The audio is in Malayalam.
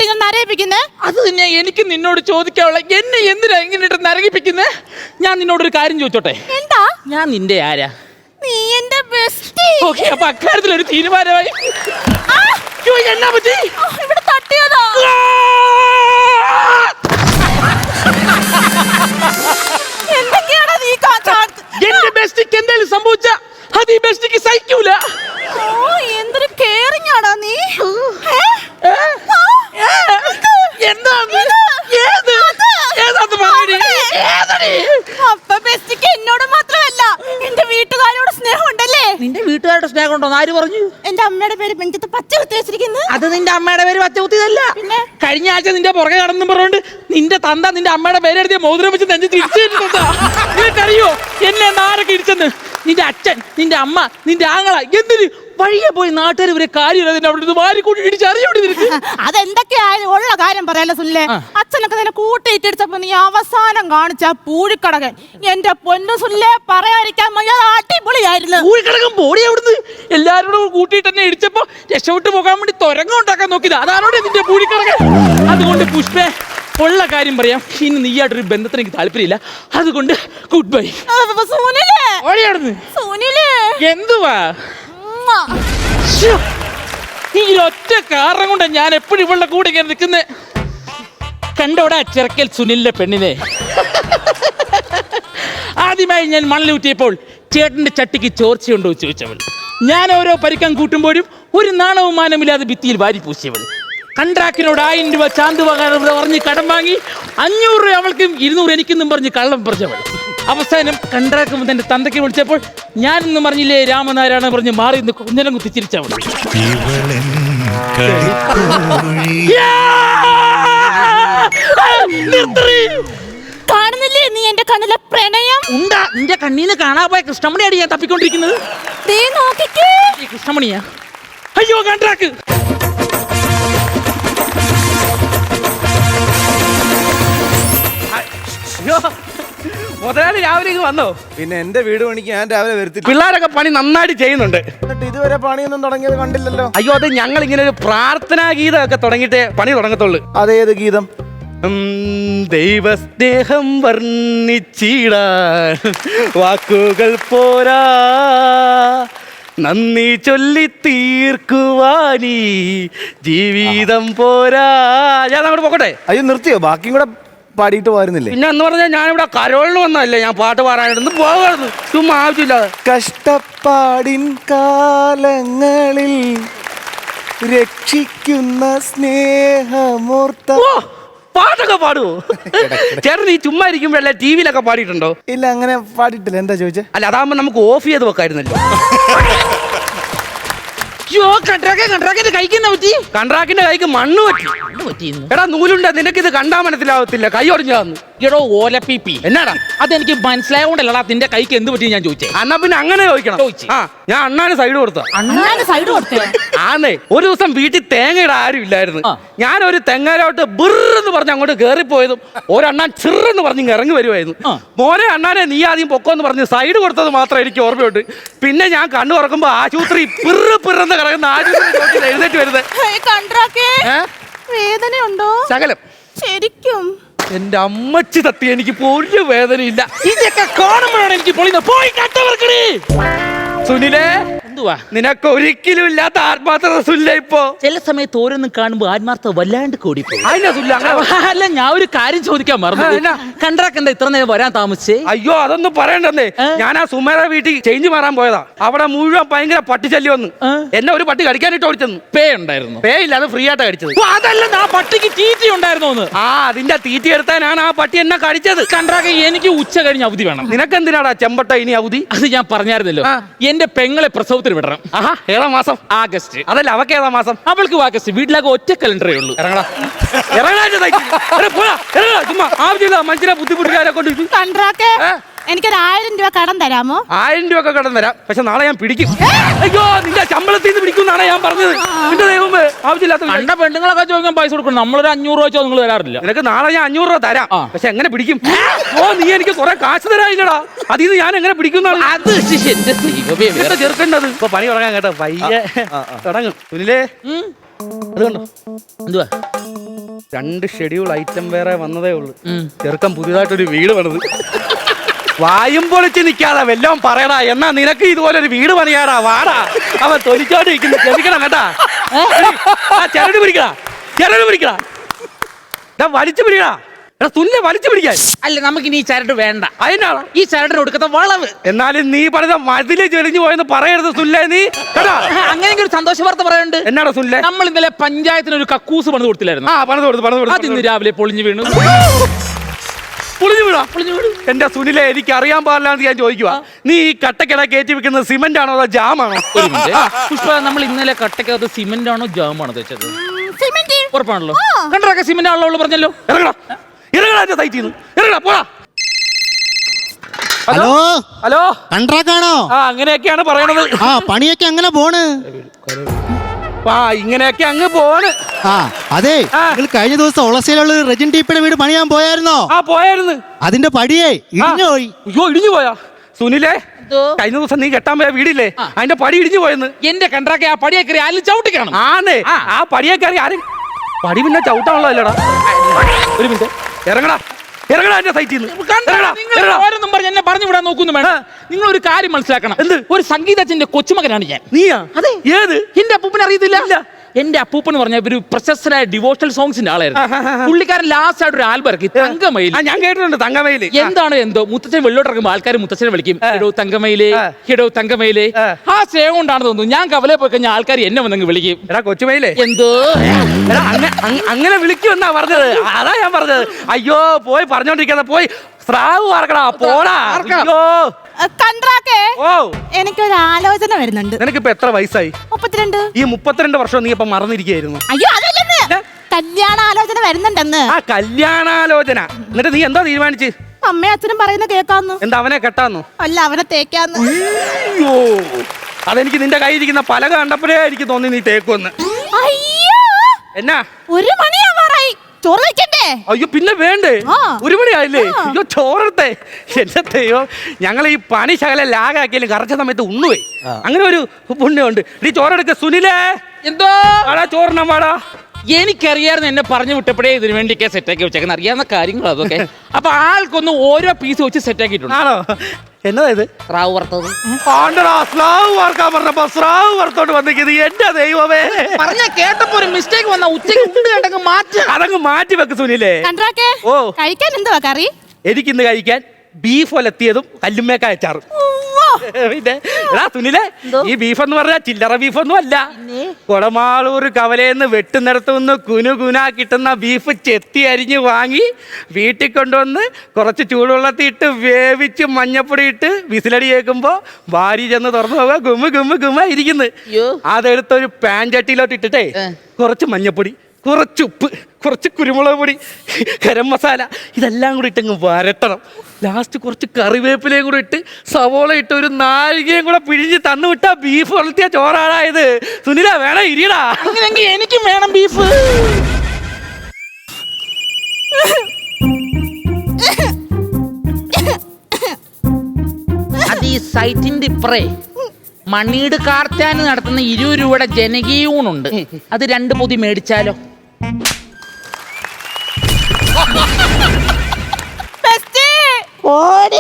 ഇങ്ങനെ നരയിപ്പിക്കുന്നേ? അത് തന്നെ എനിക്ക് നിന്നോട് ചോദിക്കാനുള്ള. എന്നെ എന്തിനാ ഇങ്ങനെ നരകിപ്പിക്കുന്നേ? ഞാൻ നിന്നോടൊരു കാര്യം ചോദിച്ചോട്ടെ? എന്താ? ഞാൻ നിന്റെ ആരാ? നീ എന്റെ ബെസ്റ്റി. ഓക്കെ, അപ്പൊ അക്കാര്യത്തിൽ ഒരു തീരുമാനമായി. എന്നാ പറ്റി? ഇവിടെ തട്ടിയതാ. എന്തൊക്കെയാണ് നീ എന്റെ ബെസ്റ്റിക്ക് എന്തെങ്കിലും സംഭവിച്ച അത് ഈ ബെസ്റ്റിക്ക് സഹിക്കൂല. എന്തൊരു കെയറിംഗ് ആടാ നീ. അപ്പൊ ബെസ്റ്റിക്ക് എന്നോട് മാത്രമല്ല എന്റെ വീട്ടുകാരോട് സ്നേഹം ഉണ്ടല്ലേ? നിന്റെ വീട്ടുകാരുടെ സ്നേഹം ഉണ്ടോ? ആര് പറഞ്ഞു? എന്റെ അമ്മയുടെ പേര് നെഞ്ചത്ത് പച്ച കുത്തി വെച്ചിരിക്കുന്നു. അത് നിന്റെ അമ്മയുടെ പേര് പച്ച കുത്തിയതല്ല. കഴിഞ്ഞ ആഴ്ച നിന്റെ പുറകെ കടന്നും പറഞ്ഞോണ്ട് നിന്റെ തന്ത നിന്റെ അമ്മയുടെ പേരെഴുതിയ മോതിരം വെച്ച് നെഞ്ചത്ത് ഇടിച്ചിട്ടുണ്ടാ. നിനക്കറിയോ എന്നെ നാരൊക്കെ ഇടിച്ചെന്ന്? നിന്റെ അച്ഛൻ, നിന്റെ അമ്മ, നിന്റെ ആങ്ങള എന്തിന് വഴിയെ പോയി നാട്ടുകാർ ഇവരെ കാര്യം അവിടെ വാരിക്കൂട്ടി ഇടിച്ചറിയോടി നിനക്ക്? അതെന്തൊക്കെയായാലും ഉള്ള കാര്യം പറയാലോ സുല്ലേ. അച്ഛനൊക്കെ നിന്നെ കൂട്ടിയിട്ടിടിച്ചപ്പോ നീ അവസാനം കാണിച്ച പൂഴിക്കടകൻ എന്റെ പൊന്നു സുല്ലേ പറയാതിരിക്കാൻ അടിപൊളിയായിരുന്നു. പൂഴിക്കടകൻ പോടി അവിടുന്ന്. എല്ലാവരോടും കൂട്ടിയിട്ട് തന്നെ ഇടിച്ചപ്പോ രക്ഷപ്പെട്ട് പോകാൻ വേണ്ടി തുരങ്കം ഉണ്ടാക്കാൻ നോക്കിയത്. അതാണോടെ നിന്റെ പൂഴിക്കടകൻ. അതുകൊണ്ട് പുഷ്പേ, ഉള്ള കാര്യം പറയാം, ഇനി നീയായിട്ടൊരു ബന്ധത്തിന് എനിക്ക് താല്പര്യമില്ല. അതുകൊണ്ട് ഗുഡ് ബൈ. എന്തുവാ ഈ ഒറ്റ കാരണം കൊണ്ട് ഞാൻ എപ്പോഴും ഇവളുടെ കൂടെ ഇങ്ങനെ നിൽക്കുന്നേ? കണ്ടോടാ ചെറുക്കൽ സുനിലിന്റെ പെണ്ണിനെ. ആദ്യമായി ഞാൻ മണലൂറ്റിയപ്പോൾ ചേട്ടന്റെ ചട്ടിക്ക് ചോർച്ചയുണ്ടോ ചോദിച്ചവൾ. ഞാൻ ഓരോ പരിക്കം കൂട്ടുമ്പോഴും ഒരു നാണവും മാനമില്ലാതെ ഭിത്തിയിൽ വാരി പൂശിയവൾ. കൺട്രാക്ടിനോട് 1000 രൂപ ചാന്ത് പറഞ്ഞ് കടം വാങ്ങി 500 രൂപ അവൾക്കും 200 എനിക്കെന്നും പറഞ്ഞ് കള്ളം പറഞ്ഞവൾ. അവസാനം കൺട്രാക്ട് തന്റെ തന്തയ്ക്ക് വിളിച്ചപ്പോൾ ഞാനൊന്നും പറഞ്ഞില്ലേ രാമനാരായണ പറഞ്ഞ് മാറി നിന്ന് കുഞ്ഞനം കുത്തി ചിരിച്ചവൾ. കാണുന്നില്ലേ നീ എന്റെ കണ്ണിലെ പ്രണയം? ഉണ്ടാ, നിന്റെ കണ്ണീന്ന് കാണാൻ പോയ കൃഷ്ണമണിയാണ് ഞാൻ തപ്പിക്കൊണ്ടിരിക്കുന്നത്. കൃഷ്ണമണിയാ? അയ്യോ കൺട്രാക്ട്. മുതലാളി രാവിലെ വന്നോ? പിന്നെ എന്റെ വീട് പണിക്ക് ഞാൻ രാവിലെ വരുത്തി. പിള്ളേരൊക്കെ പണി നന്നായിട്ട് ചെയ്യുന്നുണ്ട്. എന്നിട്ട് ഇതുവരെ പണിയൊന്നും തുടങ്ങിയത് കണ്ടില്ലല്ലോ. അയ്യോ, അത് ഞങ്ങൾ ഇങ്ങനെ ഒരു പ്രാർത്ഥനാ ഗീതം ഒക്കെ തുടങ്ങിയിട്ടേ പണി തുടങ്ങത്തുള്ളൂ. അതേത് ഗീതം? ദൈവസ്നേഹം വർണ്ണിച്ചിടാൻ വാക്കുകൾ പോരാ, നന്ദി ചൊല്ലി തീർക്കുവാനീ ജീവിതം പോരാ. ഞാൻ അങ്ങോട്ട് പോകട്ടെ? അയ്യോ നിർത്തിയോ? ബാക്കിയും കൂടെ പാടിയിട്ട് പോരുന്നില്ലേ? പിന്നെ എന്ന് പറഞ്ഞാൽ ഞാനിവിടെ കരോളിന് വന്നതല്ലേ, ഞാൻ പാട്ട് പാടാനായിട്ട് പോകാറുണ്ട്. ചുമ്മാ ആവശ്യമില്ലാതെ. കഷ്ടപ്പാടിൻ കാലങ്ങളിൽ രക്ഷിക്കുന്ന സ്നേഹമൂർത്ത. പാട്ടൊക്കെ പാടുവോ ചേട്ടൻ? ഈ ചുമ്മാ ഇരിക്കുമ്പോഴല്ലേ ടി വിയിലൊക്കെ പാടിയിട്ടുണ്ടോ? ഇല്ല, അങ്ങനെ പാടിയിട്ടില്ല. എന്താ ചോദിച്ചേ? അല്ല, അതാകുമ്പോ നമുക്ക് ഓഫ് ചെയ്ത് വെക്കായിരുന്നല്ലോ. കൺട്രാക്ടിന്റെ കൈക്ക് മണ്ണ് പറ്റി. എടാ നൂലുണ്ട, നിനക്കിത് കണ്ടാ മനസ്സിലാവത്തില്ല. കൈ ഒടിഞ്ഞാന്ന്. എടോ ഓലപ്പിപ്പി, എന്നാടാ? അതെനിക്ക് മനസ്സിലായോണ്ടല്ലടാ നിന്റെ കൈക്ക് എന്ത് പറ്റി ഞാൻ ചോദിച്ചേ. എന്നാ പിന്നെ അങ്ങനെ ചോദിക്കണം. ഞാൻ അണ്ണാന് സൈഡ് കൊടുത്ത. ആന്നേ, ഒരു ദിവസം വീട്ടിൽ തേങ്ങയുടെ ആരും ഇല്ലായിരുന്നു. ഞാനൊരു തെങ്ങാരോട്ട് ബിർന്ന് പറഞ്ഞ് അങ്ങോട്ട് കേറിപ്പോയതും ഒരണ്ണാൻ ചെറുന്ന് പറഞ്ഞ് ഇറങ്ങി വരുമായിരുന്നു. മോനെ അണ്ണാനെ നീ ആദ്യം പൊക്കോന്ന് പറഞ്ഞ് സൈഡ് കൊടുത്തത് മാത്രം എനിക്ക് ഓർമ്മയുണ്ട്. പിന്നെ ഞാൻ കണ്ണു തുറക്കുമ്പോ ആശുപത്രി പിറന്ന് കിടക്കുന്ന ആശുപത്രി എഴുന്നേറ്റ് വരുന്നത്. വേദനയുണ്ടോ? ശകലം. ശരിക്കും എന്റെ അമ്മച്ചി തട്ടി എനിക്ക് ഒരു വേദനയില്ല. ഇതൊക്കെ കാണുമ്പോഴാണ് എനിക്ക് പൊളിയുന്നത്. പോയി കട്ടവർക്കണേ. സുനിലേ, എന്തുവാ നിനക്ക് ഒരിക്കലും ഇല്ലാത്ത ആത്മാർത്ഥത സുല്ല? ഇപ്പോ ചില സമയത്ത് ഓരോന്നും കാണുമ്പോ ആത്മാർത്ഥത വല്ലാണ്ട് കൂടിപ്പോ. അല്ല, ഞാൻ ഒരു കാര്യം ചോദിക്കാൻ മറന്നു. കൺട്രാക്ട് എന്താ ഇത്ര നേരം വരാൻ താമസിച്ചേ? അയ്യോ, അതൊന്നും പറയണ്ടെന്നേ. ഞാൻ ആ സുമേറ വീട്ടിൽ ചേഞ്ച് മാറാൻ പോയതാ. അവിടെ മുഴുവൻ ഭയങ്കര പട്ടിശല്യം വന്നു. എന്നെ ഒരു പട്ടി കടിക്കാനായിട്ട് ഓടിച്ചെന്നു. പേ ഉണ്ടായിരുന്നു? പേ ഇല്ല, അത് ഫ്രീ ആയിട്ട് കടിച്ചത്. അതല്ല, ആ പട്ടിക്ക് തീറ്റി ഉണ്ടായിരുന്നു. ആ, അതിന്റെ തീറ്റി എടുത്താനാണ് ആ പട്ടി എന്നെ കടിച്ചത്. കൺട്രാക്ട് എനിക്ക് ഉച്ച കഴിഞ്ഞ് അവധി വേണം. നിനക്ക് എന്തിനാടാ ചെമ്പട്ട ഇനി അവധി? അത് ഞാൻ പറഞ്ഞായിരുന്നല്ലോ, എന്റെ പെങ്ങളെ പ്രസവത്തിന് വിടണം. ആഹാ, ഏതാ മാസം? ആഗസ്റ്റ്. അതല്ല, അവക്ക് ഏതാ മാസം? അവൾക്ക് ആഗസ്റ്റ്. വീട്ടിലാകെ ഒറ്റ കലണ്ടറേ ഉള്ളൂ. ഇറങ്ങടാ. ചുമ്മാ ആവശ്യമില്ല മനുഷ്യനെ ബുദ്ധിമുട്ടുകാരെ കൊണ്ട്. എനിക്കൊരു 1000 രൂപ കടം തരാമോ? 1000 രൂപ ഒക്കെ കടം തരാം, പക്ഷെ നാളെ ഞാൻ പിടിക്കും. അയ്യോ, നിന്റെ ശമ്പളത്തിൽ നിന്ന് പിടിക്കുന്നാണ് ഞാൻ പറഞ്ഞത്. നിന്റെ ദൈവമേ, ആവശ്യമില്ലാത്ത കണ്ട പെണ്ണുങ്ങളൊക്കെ ചോദിക്കാൻ പൈസ കൊടുക്കണം. നമ്മളൊരു 500 രൂപ വെച്ചോ നിങ്ങൾ തരാറില്ല. നിനക്ക് നാളെ ഞാൻ 500 രൂപ തരാം, പക്ഷെ എങ്ങനെ പിടിക്കും? ഓ, നീ എനിക്ക് കുറെ കാശ് തരാനില്ലടാ. അതിൽ നിന്ന് ഞാൻ എങ്ങനെ പിടിക്കുന്ന? അത് എന്റെ ചെറുക്കേണ്ടത്. ഇപ്പൊ പണി തുടങ്ങാൻ കേട്ടോ, പയ്യെ തുടങ്ങും. സുനിലേ, അത് കണ്ടോ? എന്തുവാ 2 ഷെഡ്യൂൾ ഐറ്റം വേറെ വന്നതേ ഉള്ളൂ. ചെറുക്കം പുതിയതായിട്ടൊരു വീട് പണിത്. വായും പൊളിച്ച് നിൽക്കാതെ വല്ലോം പറയടാ. എന്നാ നിനക്ക് ഇതുപോലെ ഒരു വീട് പണിയാടാ. വാടാ. അവൻ തൊലിച്ചോണ്ടിരിക്കുന്നു. ക്ഷമിക്കണം കേട്ടാ. ചെറുത് പിടിക്കടാ, ചെറുത് പിടിക്കടാ, വലിച്ചു പിടിക്കടാ. തുല്യ വലിച്ചു പിടിക്കാൻ. അല്ല, നമുക്ക് ഇനി ഈ ചരട് വേണ്ട. അതിനാണ് ഈ ചരടിന് കൊടുക്കുന്ന വളവ്. എന്നാലും നീ പറഞ്ഞ മതില് ചെരിഞ്ഞു പോയെന്ന് പറയരുത് സുല്ലേ. നീ കേട്ടാ. അങ്ങനെയെങ്കിൽ ഒരു സന്തോഷ വാർത്ത പറയാനുണ്ട്. എന്നാടാ സുല്ലേ? നമ്മൾ ഇന്നലെ പഞ്ചായത്തിന് ഒരു കക്കൂസ് പണിത് കൊടുത്തില്ലായിരുന്നു? പണിത് കൊടുത്തു. അത് ഇന്ന് രാവിലെ പൊളിഞ്ഞു വീണു. പൊളിഞ്ഞു വീണു. എന്റെ സുനിലെ, എനിക്ക് അറിയാൻ പാടില്ലാന്ന് ഞാൻ ചോദിക്കുക. നീ ഈ കട്ടക്കട കയറ്റി വെക്കുന്നത് സിമന്റ് ആണോ അതോ ജാമാണോ? ഒരു മിനിറ്റ് പുഷ്പ, നമ്മൾ ഇന്നലെ കട്ടക്കകത്ത് സിമന്റ് ആണോ ജാമാണോ വെച്ചത്? സിമന്റ്. ഉറപ്പാണല്ലോ. കണ്ടൊക്കെ സിമന്റ് ആണല്ലോ പറഞ്ഞല്ലോ. ഇറങ്ങടാ എന്റെ സൈറ്റിൽ നിന്ന്. ഇറങ്ങടാ, പോടാ. ഹലോ ഹലോ, കൺട്രാക്ടാണോ? അങ്ങനെയൊക്കെയാണ് പറയണത്. പണിയൊക്കെ അങ്ങനെ പോണ്. ഇങ്ങനെയൊക്കെ അങ്ങ് പോണ്. അതെ, നിങ്ങൾ കഴിഞ്ഞ ദിവസം ഒളസയിലുള്ള റെജിൻ ടീപ്പിയുടെ വീട് പണിയാൻ പോയായിരുന്നോ? പോയായിരുന്നു. അതിന്റെ പടിയേ ഇടിഞ്ഞു പോയി. അയ്യോ, ഇടിഞ്ഞു പോയാ? സുനിലെ, കഴിഞ്ഞ ദിവസം നീ കെട്ടാൻ പോയ വീടില്ലേ, അതിന്റെ പടി ഇടിഞ്ഞു പോയെന്ന്. എന്റെ കൺട്രാക്ട് ആ പടിയെ കയറി ആരും ചവിട്ടിക്കണം. ആന്നേ, ആ പടിയെ കയറി ആരും പടി പിന്നെ ചവിട്ടാണല്ലോ അല്ലടാ. ഒരു മിനിറ്റ്, ഇറങ്ങടാ എന്റെ സൈറ്റിൽ നിന്ന്. ഓരോന്നും പറഞ്ഞ് എന്നെ പറഞ്ഞു വിടാൻ നോക്കുന്നു വേണം. നിങ്ങൾ ഒരു കാര്യം മനസ്സിലാക്കണം. എന്ത്? ഒരു സംഗീതത്തിന്റെ കൊച്ചുമകനാണ് ഞാൻ. നീയാ? അതെ. ഏത്? എന്റെ അപ്പൂപ്പനെ അറിയത്തില്ല? എന്റെ അപ്പൂപ്പൻ എന്ന് പറഞ്ഞ ഒരു പ്രശസ്തനായ ഡിവോഷണൽ സോങ്സിന്റെ ആളായിരുന്നു. പുള്ളിക്കാരൻ ലാസ്റ്റ് ആയിട്ട് ഒരു ആൽബം ഇറക്കി, തങ്കമയിൽ. ഞാൻ കേട്ടിട്ടുണ്ട് തങ്കമയില്. എന്താണോ എന്തോ മുത്തച്ഛൻ വെള്ളോട്ട് ഇറങ്ങുമ്പോൾ ആൾക്കാർ മുത്തച്ഛനെ വിളിക്കും, എടോ തങ്കമയിലേ, എടോ തങ്കമയിലേ. ആ സ്നേഹം കൊണ്ടാണെന്ന് തോന്നുന്നു ഞാൻ കവലയിൽ പോയി കഴിഞ്ഞാൽ ആൾക്കാർ എന്നെ വന്നങ്ങ് വിളിക്കും, എടാ കൊച്ചുമയിലേ. എന്തോ അങ്ങനെ വിളിക്കുമെന്നാ പറഞ്ഞത്. അതാ ഞാൻ പറഞ്ഞത്. അയ്യോ, പോയി പറഞ്ഞോണ്ടിരിക്കാതെ പോയി സ്രാവ് വാർക്കടാ, പോടാ. കൺട്രാക്കേ, എനിക്കൊരു ആലോചന വരുന്നുണ്ട്. നിനക്കിപ്പോ എത്ര വയസ്സായി? 32. ഈ 32 വർഷം നീ ഇപ്പൊ മറന്നിരിക്കുകയായിരുന്നു. അയ്യോ, അതല്ലെന്ന്. കല്യാണ ആലോചന വരുന്നുണ്ടെന്ന്. കല്യാണാലോചന. എന്നിട്ട് നീ എന്താ തീരുമാനിച്ച്? അമ്മയും അച്ഛനും പറയുന്ന കേൾക്കാന്ന്. എന്താ അവനെ കെട്ടാന്നോ? അല്ല, അവനെ തേക്കാന്ന്. അയ്യോ, അതെനിക്ക് നിന്റെ കയ്യിരിക്കുന്ന പലക കണ്ടപ്പോഴേ എനിക്ക് തോന്നി നീ തേക്കുമെന്ന്. അയ്യോ, എന്നാ 1 മണിയാവാറായി. ചോറ് വെക്കണ്ടേ? അയ്യോ, പിന്നെ വേണ്ടേ? 1 മണിയായില്ലേ? അയ്യോ, ചോറത്തെ. എന്റെ ദൈവം, ഞങ്ങൾ ഈ പണി ശകല ലാഗാക്കിയാലും കറച്ച സമയത്ത് ഉണ്ണുവേ. അങ്ങനെ ഒരു പുണ്യമുണ്ട്. നീ ചോറെടുക്ക സുനിലേ. എന്തോ ചോറിനാ പാടാ. എനിക്കറിയായിരുന്നു, എന്നെ പറഞ്ഞു വിട്ടപ്പോഴേ ഇതിനു വേണ്ടിയൊക്കെ സെറ്റാക്കി വെച്ചേക്കുന്ന അറിയാവുന്ന കാര്യങ്ങൾ അതൊക്കെ. അപ്പൊ ആൾക്കൊന്ന് ഓരോ പീസ് വെച്ച് സെറ്റാക്കിയിട്ടുണ്ട്. ആണോ? എന്നതാ ഇത്? സ്രാവ് വറുത്തത്. സ്രാവ് വറുക്കാൻ പറഞ്ഞപ്പോ സ്രാവ് വറുത്തോണ്ട് വന്നിരിക്കുന്നത്. എന്റെ ദൈവമേ, പറഞ്ഞ കേട്ടപ്പോ ഒരു മിസ്റ്റേക്ക് വന്ന ഉച്ചയ്ക്ക് മാറ്റി അതങ്ങ് മാറ്റി വെക്ക് സുനിലേ. കൺട്രാക്കേ, കഴിക്കാൻ എന്തുവാ കറി? എനിക്കിന്ന് കഴിക്കാൻ ബീഫ് ഒലത്തിയതും കല്ലുമ്മേക്കായ അച്ചാറും. പിന്നെ എടാ സുനിലേ, ഈ ബീഫ് എന്ന് പറഞ്ഞാൽ ചില്ലറ ബീഫൊന്നും അല്ല. കൊടമാളൂർ കവലേന്ന് വെട്ടുന്നിടത്തുനിന്ന് കുനുകുനാ കിട്ടുന്ന ബീഫ് ചെത്തി അരിഞ്ഞ് വാങ്ങി വീട്ടിൽ കൊണ്ടുവന്ന് കുറച്ച് ചൂടുവെള്ളത്തിയിട്ട് വേവിച്ച് മഞ്ഞപ്പൊടി ഇട്ട് വിസിലടി കേൾക്കുമ്പോ ഭാര്യ ചെന്ന് തുറന്നു പോവുക, ഗുമ്മ ഗുമ്മ ഗുമ്മ ഇരിക്കുന്നു. അതെടുത്തൊരു പാൻ ചട്ടിയിലോട്ട് ഇട്ടിട്ടേ കുറച്ച് മഞ്ഞപ്പൊടി, കുറച്ച് ഉപ്പ്, കുറച്ച് കുരുമുളക് പൊടി, ഗരം മസാല ഇതെല്ലാം കൂടി ഇട്ടങ്ങ് വരട്ടണം. ലാസ്റ്റ് കുറച്ച് കറിവേപ്പിലയും കൂടി ഇട്ട് സവോള ഇട്ട് ഒരു നാഴികയും കൂടെ പിഴിഞ്ഞ് തന്നു വിട്ടാ ബീഫ് വളർത്തിയ ചോറാണായത്. സുനില, വേണം ഇരിയടാ. അങ്ങനെയെങ്കിൽ എനിക്കും വേണം ബീഫ്. അത് ഈ സൈറ്റിന്റെ ഇപ്പറേ മണ്ണീട് കാർത്താന് നടത്തുന്ന 20 രൂപയുടെ ജനകീയ ഊണുണ്ട്. അത് 2 പൊതി മേടിച്ചാലോ? ഓടി